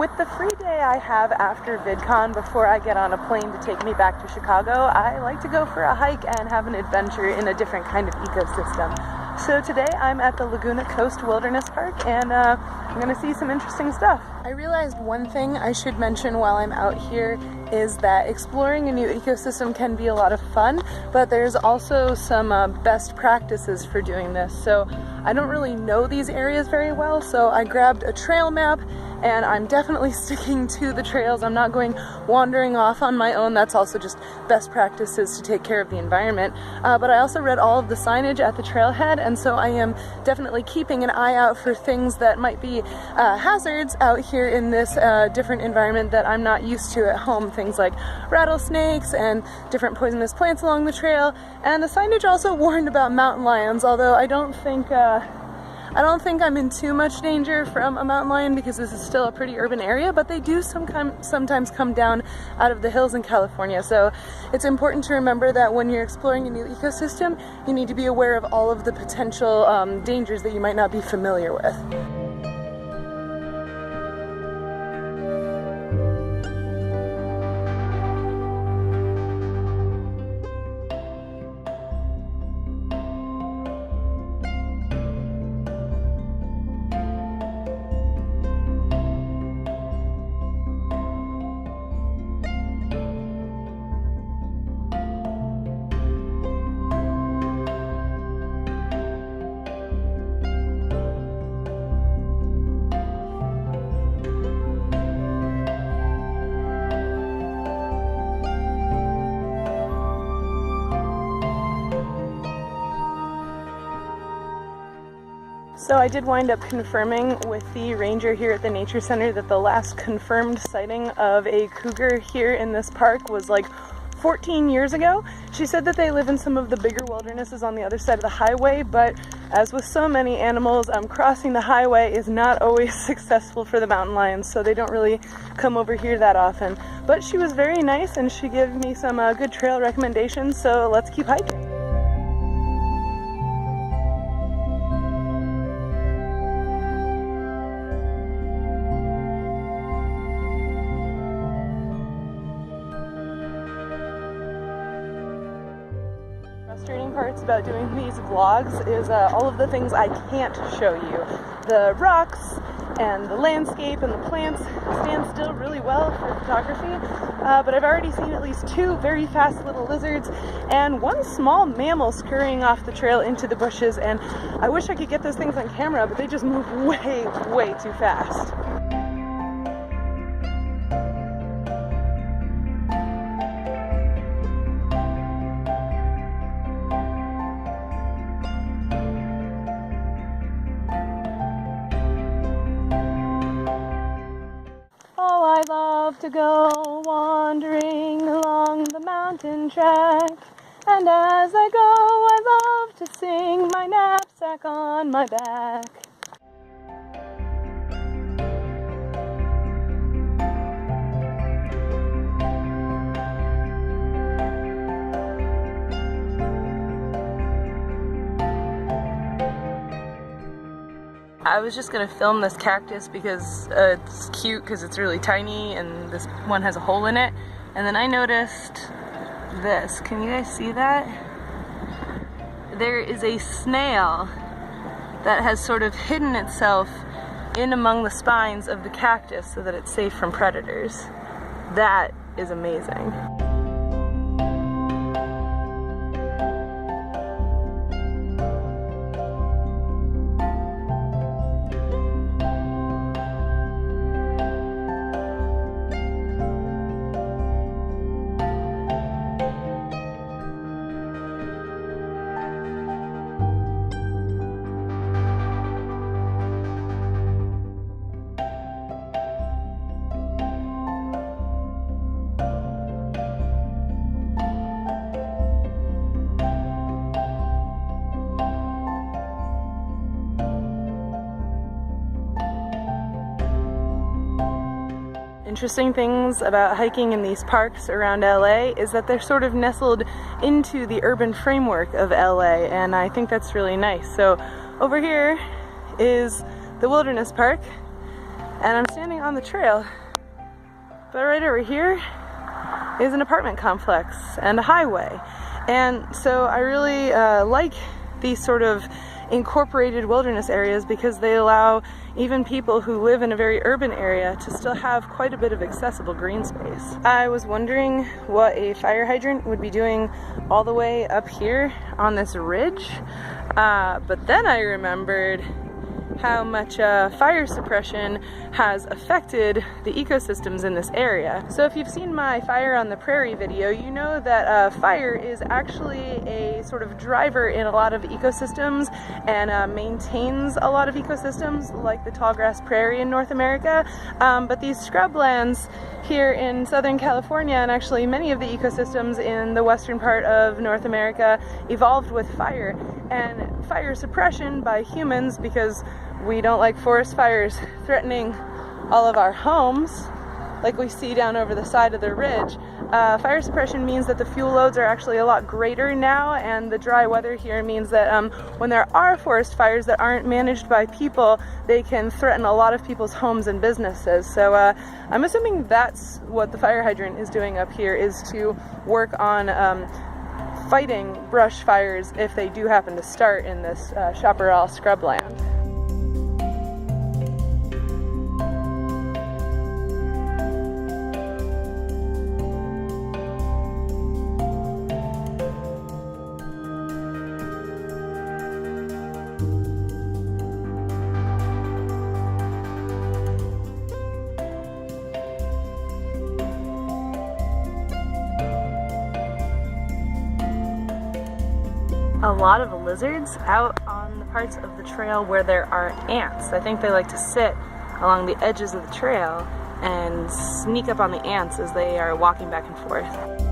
with the free day I have after VidCon before I get on a plane to take me back to Chicago, I like to go for a hike and have an adventure in a different kind of ecosystem. So today I'm at the Laguna Coast Wilderness Park and I'm going to see some interesting stuff. I realized one thing I should mention while I'm out here is that exploring a new ecosystem can be a lot of fun, but there's also some best practices for doing this. So I don't really know these areas very well, so I grabbed a trail map and I'm definitely sticking to the trails. I'm not going wandering off on my own. That's also just best practices to take care of the environment. But I also read all of the signage at the trailhead, and so I am definitely keeping an eye out for things that might be hazards out here in this different environment that I'm not used to at home. Things like rattlesnakes and different poisonous plants along the trail. And the signage also warned about mountain lions, although I don't think I'm in too much danger from a mountain lion because this is still a pretty urban area, but they do sometimes come down out of the hills in California. So it's important to remember that when you're exploring a new ecosystem, you need to be aware of all of the potential dangers that you might not be familiar with. So I did wind up confirming with the ranger here at the Nature Center that the last confirmed sighting of a cougar here in this park was like 14 years ago. She said that they live in some of the bigger wildernesses on the other side of the highway, but as with so many animals, crossing the highway is not always successful for the mountain lions, so they don't really come over here that often. But she was very nice and she gave me some good trail recommendations, so let's keep hiking. Frustrating parts about doing these vlogs is all of the things I can't show you. The rocks and the landscape and the plants stand still really well for photography, but I've already seen at least 2 very fast little lizards and 1 small mammal scurrying off the trail into the bushes, and I wish I could get those things on camera, but they just move way, way too fast. I love to go wandering along the mountain track, and as I go I love to sing my knapsack on my back. I was just gonna film this cactus because it's cute because it's really tiny and this one has a hole in it. And then I noticed this. Can you guys see that? There is a snail that has sort of hidden itself in among the spines of the cactus so that it's safe from predators. That is amazing. Interesting things about hiking in these parks around LA is that they're sort of nestled into the urban framework of LA, and I think that's really nice. So over here is the Wilderness Park, and I'm standing on the trail, but right over here is an apartment complex and a highway. And so I really like these sort of incorporated wilderness areas because they allow even people who live in a very urban area to still have quite a bit of accessible green space. I was wondering what a fire hydrant would be doing all the way up here on this ridge, but then I remembered how much fire suppression has affected the ecosystems in this area. So if you've seen my Fire on the Prairie video, you know that fire is actually a sort of driver in a lot of ecosystems and maintains a lot of ecosystems like the tallgrass prairie in North America. But these scrublands here in Southern California, and actually many of the ecosystems in the western part of North America, evolved with fire. And fire suppression by humans, because we don't like forest fires threatening all of our homes like we see down over the side of the ridge. Fire suppression means that the fuel loads are actually a lot greater now, and the dry weather here means that when there are forest fires that aren't managed by people, they can threaten a lot of people's homes and businesses. So I'm assuming that's what the fire hydrant is doing up here, is to work on fighting brush fires if they do happen to start in this chaparral scrubland. A lot of lizards out on the parts of the trail where there are ants. I think they like to sit along the edges of the trail and sneak up on the ants as they are walking back and forth.